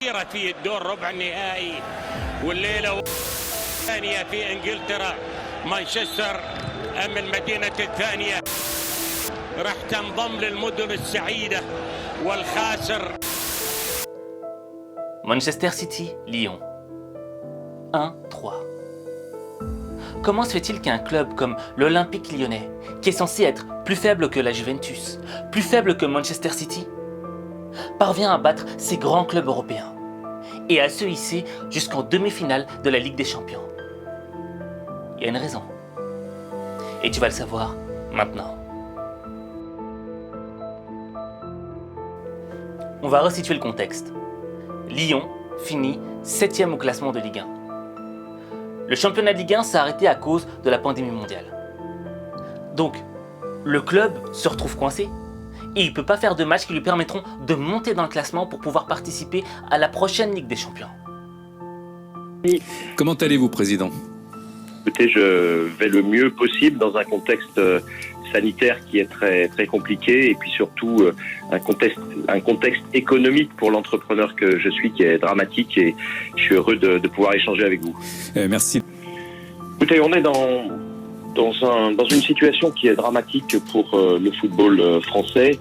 في الدور ربع النهائي والليلة الثانية في إنجلترا مانشستر من المدينة الثانية راح تنضم للمدن السعيدة والخاسر. Manchester City, Lyon. 1-3. Comment se fait-il qu'un club comme l'Olympique Lyonnais, qui est censé être plus faible que la Juventus, plus faible que Manchester City, parvient à battre ces grands clubs européens et à se hisser jusqu'en demi-finale de la Ligue des Champions? Il y a une raison. Et tu vas le savoir maintenant. On va resituer le contexte. Lyon finit 7e au classement de Ligue 1. Le championnat de Ligue 1 s'est arrêté à cause de la pandémie mondiale. Donc, le club se retrouve coincé et il ne peut pas faire de matchs qui lui permettront de monter dans le classement pour pouvoir participer à la prochaine Ligue des Champions. Comment allez-vous, Président ? Écoutez, je vais le mieux possible dans un contexte sanitaire qui est très, très compliqué et puis surtout un contexte économique pour l'entrepreneur que je suis qui est dramatique et je suis heureux de pouvoir échanger avec vous. Merci. Écoutez, on est dans une situation qui est dramatique pour le football français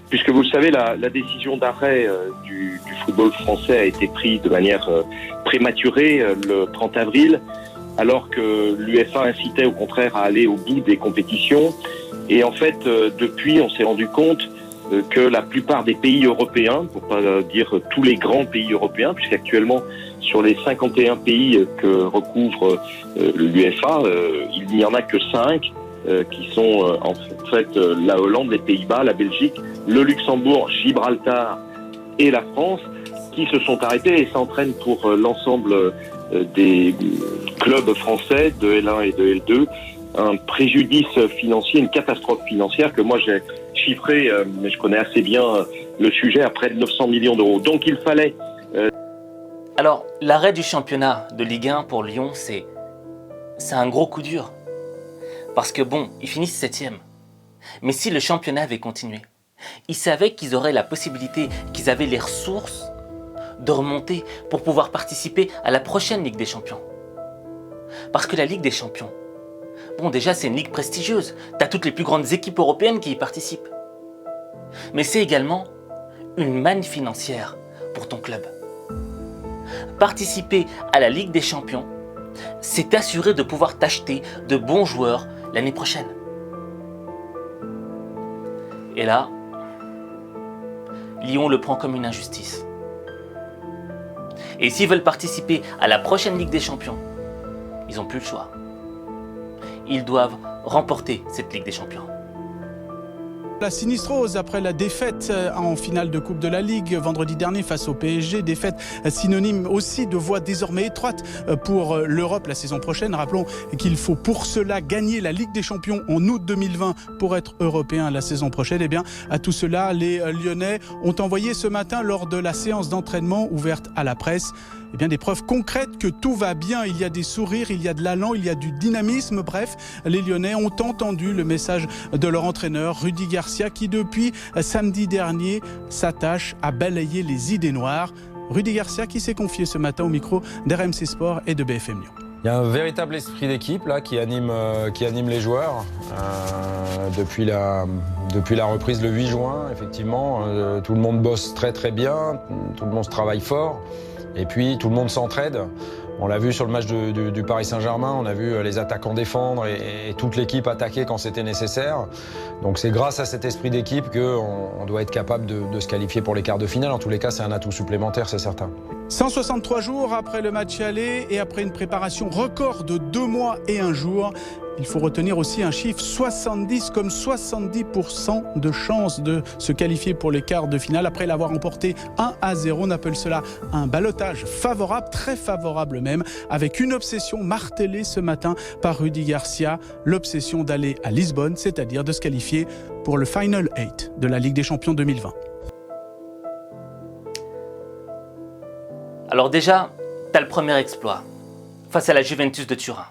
puisque vous le savez, la décision d'arrêt du football français a été prise de manière prématurée le 30 avril. Alors que l'UEFA incitait au contraire à aller au bout des compétitions. Et en fait, depuis, on s'est rendu compte que la plupart des pays européens, pour pas dire tous les grands pays européens, puisqu'actuellement, sur les 51 pays que recouvre l'UEFA, il n'y en a que 5 qui sont en fait la Hollande, les Pays-Bas, la Belgique, le Luxembourg, Gibraltar et la France, qui se sont arrêtés et s'entraînent pour l'ensemble des clubs français de L1 et de L2, un préjudice financier, une catastrophe financière que moi j'ai chiffré, mais je connais assez bien le sujet, à près de 900 millions d'euros. Donc il fallait... Alors, l'arrêt du championnat de Ligue 1 pour Lyon, c'est un gros coup dur. Parce que bon, ils finissent 7e. Mais si le championnat avait continué, ils savaient qu'ils auraient la possibilité, qu'ils avaient les ressources de remonter pour pouvoir participer à la prochaine Ligue des Champions. Parce que la Ligue des Champions, bon déjà c'est une ligue prestigieuse, t'as toutes les plus grandes équipes européennes qui y participent. Mais c'est également une manne financière pour ton club. Participer à la Ligue des Champions, c'est t'assurer de pouvoir t'acheter de bons joueurs l'année prochaine. Et là, Lyon le prend comme une injustice. Et s'ils veulent participer à la prochaine Ligue des Champions, ils n'ont plus le choix. Ils doivent remporter cette Ligue des Champions. La sinistrose après la défaite en finale de Coupe de la Ligue vendredi dernier face au PSG, défaite synonyme aussi de voie désormais étroite pour l'Europe la saison prochaine. Rappelons qu'il faut pour cela gagner la Ligue des Champions en août 2020 pour être européen la saison prochaine. Et bien à tout cela, les Lyonnais ont envoyé ce matin lors de la séance d'entraînement ouverte à la presse eh bien, des preuves concrètes que tout va bien. Il y a des sourires, il y a de l'allant, il y a du dynamisme. Bref, les Lyonnais ont entendu le message de leur entraîneur, Rudy Garcia, qui depuis samedi dernier s'attache à balayer les idées noires. Rudy Garcia qui s'est confié ce matin au micro d'RMC Sport et de BFM Lyon. Il y a un véritable esprit d'équipe là qui anime les joueurs depuis la reprise le 8 juin. Effectivement, tout le monde bosse très très bien, tout le monde travaille fort. Et puis tout le monde s'entraide. On l'a vu sur le match du Paris Saint-Germain, on a vu les attaquants défendre et toute l'équipe attaquer quand c'était nécessaire. Donc c'est grâce à cet esprit d'équipe qu'on doit être capable de se qualifier pour les quarts de finale. En tous les cas, c'est un atout supplémentaire, c'est certain. 163 jours après le match aller et après une préparation record de 2 mois et 1 jour, il faut retenir aussi un chiffre 70 comme 70% de chances de se qualifier pour les quarts de finale après l'avoir emporté 1-0. On appelle cela un ballottage favorable, très favorable même, avec une obsession martelée ce matin par Rudy Garcia, l'obsession d'aller à Lisbonne, c'est-à-dire de se qualifier pour le Final 8 de la Ligue des Champions 2020. Alors déjà, t'as le premier exploit face à la Juventus de Turin.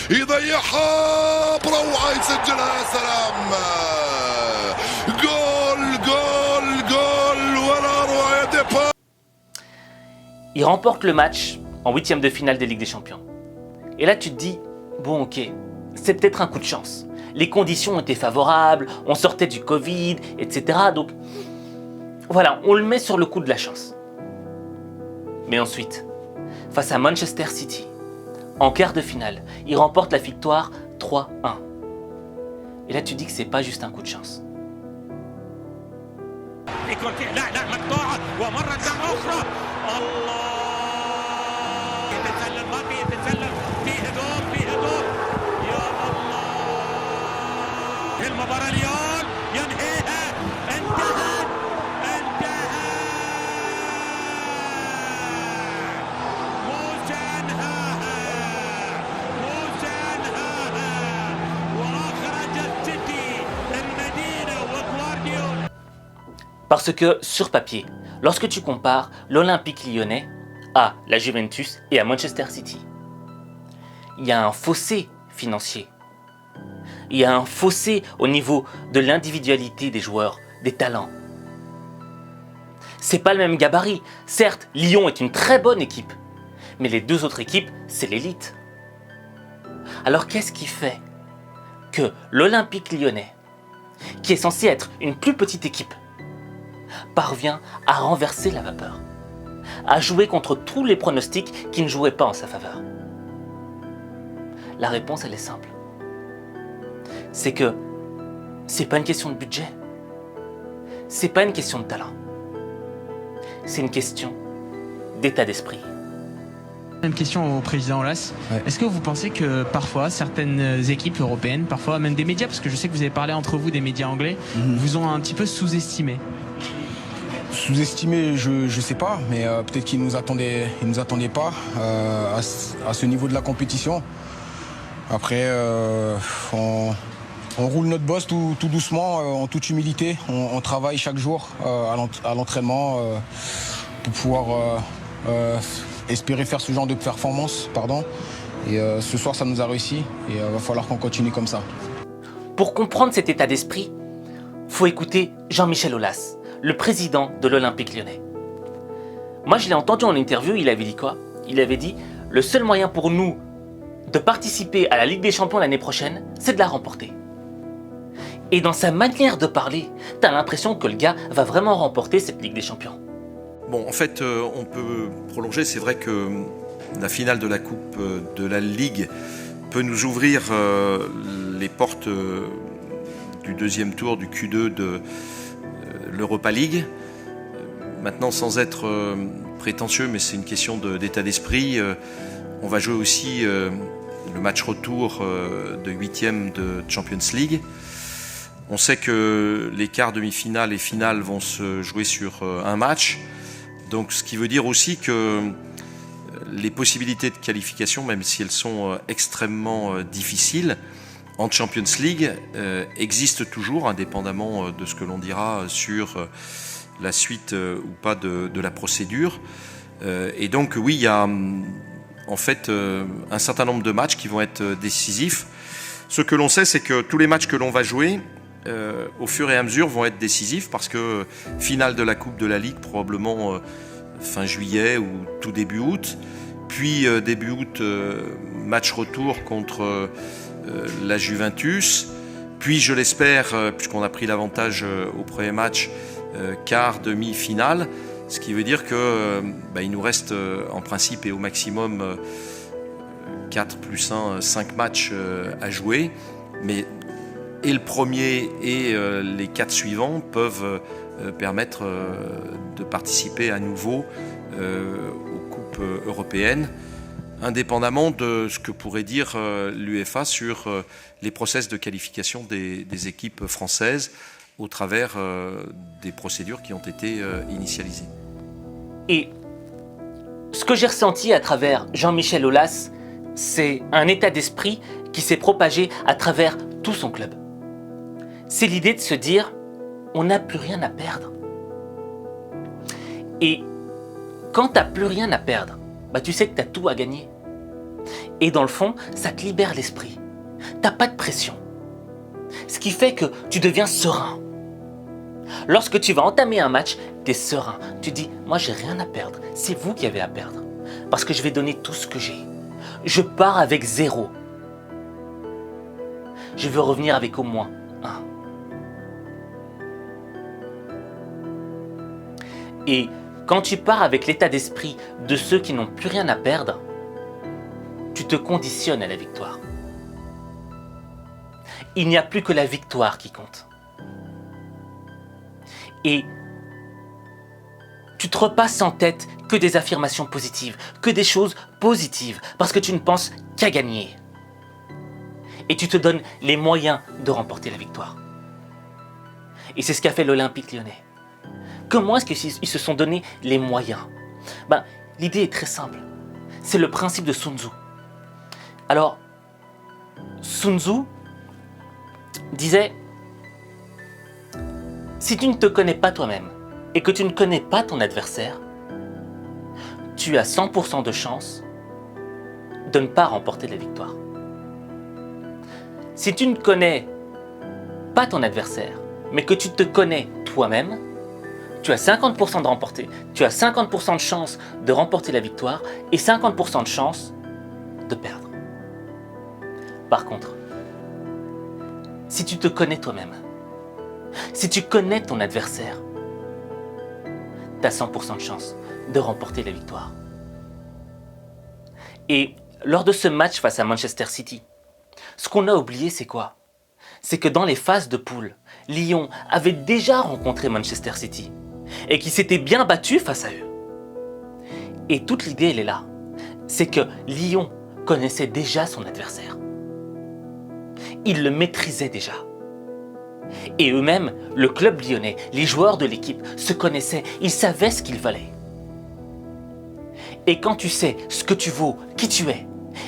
يضيعها بروعة يسجلها يا سلام جول جول جول ولا روعة ديباي il remporte le match en 8e de finale des Ligues des Champions. Et là, tu te dis, bon, ok, c'est peut-être un coup de chance. Les conditions étaient favorables, on sortait du Covid, etc. Donc, voilà, on le met sur le coup de la chance. Mais ensuite, face à Manchester City, en quart de finale, il remporte la victoire 3-1. Et là, tu dis que c'est pas juste un coup de chance. لا مقطوعة ومرة أخرى الله يتسلل ما في يتسلل في هدوء يا الله المباراة اليوم ينهيها انتهت موسى انهاها وأخرج السيتي المدينة وغوارديولا. Parce que, sur papier, lorsque tu compares l'Olympique lyonnais à la Juventus et à Manchester City, il y a un fossé financier. Il y a un fossé au niveau de l'individualité des joueurs, des talents. C'est pas le même gabarit. Certes, Lyon est une très bonne équipe, mais les deux autres équipes, c'est l'élite. Alors qu'est-ce qui fait que l'Olympique lyonnais, qui est censé être une plus petite équipe, parvient à renverser la vapeur, à jouer contre tous les pronostics qui ne jouaient pas en sa faveur? La réponse, elle est simple. C'est que c'est pas une question de budget, c'est pas une question de talent, c'est une question d'état d'esprit. Même question au président Aulas. Ouais. Est-ce que vous pensez que parfois certaines équipes européennes, parfois même des médias, parce que je sais que vous avez parlé entre vous des médias anglais, vous ont un petit peu sous-estimé? Sous-estimé, je sais pas, mais peut-être qu'ils nous attendaient pas à ce niveau de la compétition. Après, on roule notre boss tout doucement, en toute humilité. On travaille chaque jour à l'entraînement pour pouvoir espérer faire ce genre de performance. Et ce soir, ça nous a réussi et il va falloir qu'on continue comme ça. Pour comprendre cet état d'esprit, faut écouter Jean-Michel Aulas, le président de l'Olympique lyonnais. Moi, je l'ai entendu en interview, il avait dit quoi? Il avait dit « Le seul moyen pour nous de participer à la Ligue des Champions l'année prochaine, c'est de la remporter. » Et dans sa manière de parler, t'as l'impression que le gars va vraiment remporter cette Ligue des Champions. Bon, en fait, on peut prolonger. C'est vrai que la finale de la Coupe de la Ligue peut nous ouvrir les portes du deuxième tour, du Q2 de l'Europa League. Maintenant, sans être prétentieux, mais c'est une question d'état d'esprit, on va jouer aussi le match retour de 8e de Champions League. On sait que les quarts, demi-finales et finales vont se jouer sur un match. Donc, ce qui veut dire aussi que les possibilités de qualification, même si elles sont extrêmement difficiles, en Champions League existent toujours, indépendamment de ce que l'on dira sur la suite ou pas de la procédure. Et donc, oui, il y a en fait un certain nombre de matchs qui vont être décisifs. Ce que l'on sait, c'est que tous les matchs que l'on va jouer, au fur et à mesure, vont être décisifs parce que finale de la Coupe de la Ligue, probablement fin juillet ou tout début août, puis début août, match retour contre la Juventus, puis je l'espère, puisqu'on a pris l'avantage au premier match, quart, demi-finale, ce qui veut dire que il nous reste en principe et au maximum 4 plus 1, 5 matchs à jouer, mais et le premier et les 4 suivants peuvent permettre de participer à nouveau aux coupes européennes, indépendamment de ce que pourrait dire l'UEFA sur les process de qualification des équipes françaises au travers des procédures qui ont été initialisées. Et ce que j'ai ressenti à travers Jean-Michel Aulas, c'est un état d'esprit qui s'est propagé à travers tout son club. C'est l'idée de se dire, on n'a plus rien à perdre. Et quand tu n'as plus rien à perdre, tu sais que tu as tout à gagner. Et dans le fond, ça te libère l'esprit. T'as pas de pression. Ce qui fait que tu deviens serein. Lorsque tu vas entamer un match, tu es serein. Tu dis, moi j'ai rien à perdre, c'est vous qui avez à perdre. Parce que je vais donner tout ce que j'ai. Je pars avec 0. Je veux revenir avec au moins 1. Et quand tu pars avec l'état d'esprit de ceux qui n'ont plus rien à perdre, tu te conditionnes à la victoire. Il n'y a plus que la victoire qui compte. Et tu te repasses en tête que des affirmations positives, que des choses positives, parce que tu ne penses qu'à gagner. Et tu te donnes les moyens de remporter la victoire. Et c'est ce qu'a fait l'Olympique Lyonnais. Comment est-ce qu'ils se sont donné les moyens? L'idée est très simple. C'est le principe de Sun Tzu. Alors, Sun Tzu disait, si tu ne te connais pas toi-même et que tu ne connais pas ton adversaire, tu as 100% de chance de ne pas remporter la victoire. Si tu ne connais pas ton adversaire, mais que tu te connais toi-même, tu as 50% de remporter, tu as 50% de chance de remporter la victoire et 50% de chance de perdre. Par contre, si tu te connais toi-même, si tu connais ton adversaire, tu as 100% de chance de remporter la victoire. Et lors de ce match face à Manchester City, ce qu'on a oublié, c'est quoi? C'est que dans les phases de poule, Lyon avait déjà rencontré Manchester City et qui s'était bien battu face à eux. Et toute l'idée, elle est là. C'est que Lyon connaissait déjà son adversaire. Ils le maîtrisaient déjà. Et eux-mêmes, le club lyonnais, les joueurs de l'équipe se connaissaient, ils savaient ce qu'il valait. Et quand tu sais ce que tu vaux, qui tu es,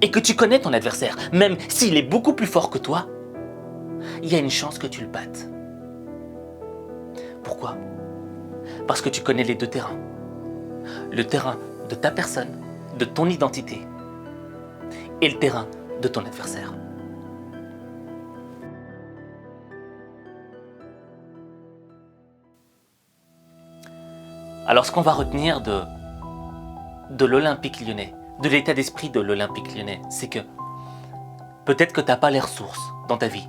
et que tu connais ton adversaire, même s'il est beaucoup plus fort que toi, il y a une chance que tu le battes. Pourquoi? Parce que tu connais les deux terrains. Le terrain de ta personne, de ton identité, et le terrain de ton adversaire. Alors ce qu'on va retenir de l'Olympique Lyonnais, de l'état d'esprit de l'Olympique Lyonnais, c'est que peut-être que tu n'as pas les ressources dans ta vie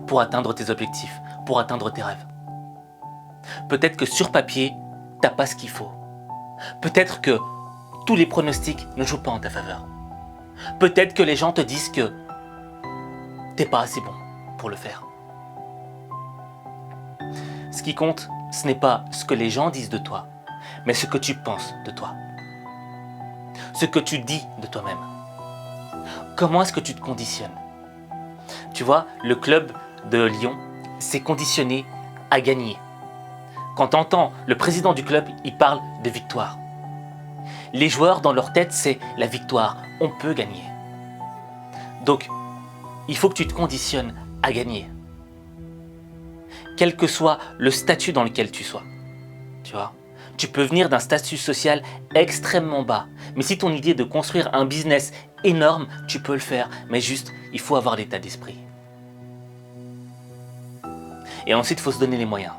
pour atteindre tes objectifs, pour atteindre tes rêves. Peut-être que sur papier, tu n'as pas ce qu'il faut. Peut-être que tous les pronostics ne jouent pas en ta faveur. Peut-être que les gens te disent que tu n'es pas assez bon pour le faire. Ce qui compte, ce n'est pas ce que les gens disent de toi, mais ce que tu penses de toi. Ce que tu dis de toi-même. Comment est-ce que tu te conditionnes? Tu vois, le club de Lyon s'est conditionné à gagner. Quand tu entends le président du club, il parle de victoire. Les joueurs, dans leur tête, c'est la victoire. On peut gagner. Donc, il faut que tu te conditionnes à gagner. Quel que soit le statut dans lequel tu sois. Tu vois, tu peux venir d'un statut social extrêmement bas. Mais si ton idée est de construire un business énorme, tu peux le faire. Mais juste, il faut avoir l'état d'esprit. Et ensuite, il faut se donner les moyens.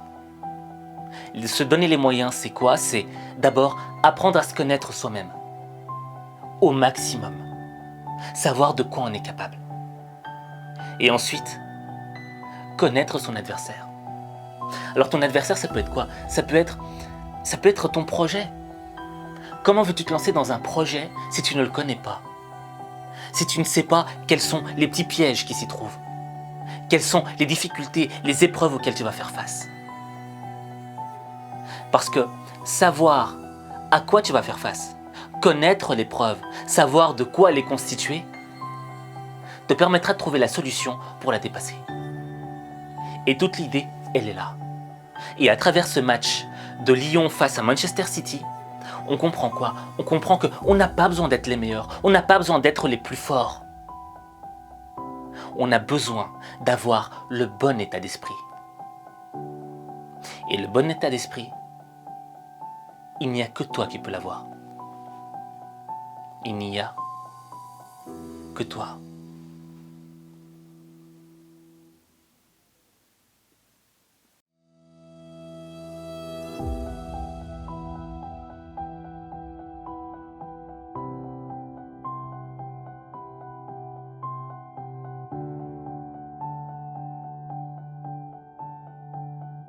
Se donner les moyens, c'est quoi? C'est d'abord apprendre à se connaître soi-même. Au maximum. Savoir de quoi on est capable. Et ensuite, connaître son adversaire. Alors ton adversaire, ça peut être quoi? Ça peut être ton projet. Comment veux-tu te lancer dans un projet si tu ne le connais pas? Si tu ne sais pas quels sont les petits pièges qui s'y trouvent? Quelles sont les difficultés, les épreuves auxquelles tu vas faire face? Parce que savoir à quoi tu vas faire face, connaître l'épreuve, savoir de quoi elle est constituée, te permettra de trouver la solution pour la dépasser. Et toute l'idée, elle est là. Et à travers ce match de Lyon face à Manchester City, on comprend quoi? On comprend qu'on n'a pas besoin d'être les meilleurs, on n'a pas besoin d'être les plus forts. On a besoin d'avoir le bon état d'esprit. Et le bon état d'esprit, il n'y a que toi qui peux l'avoir. Il n'y a que toi.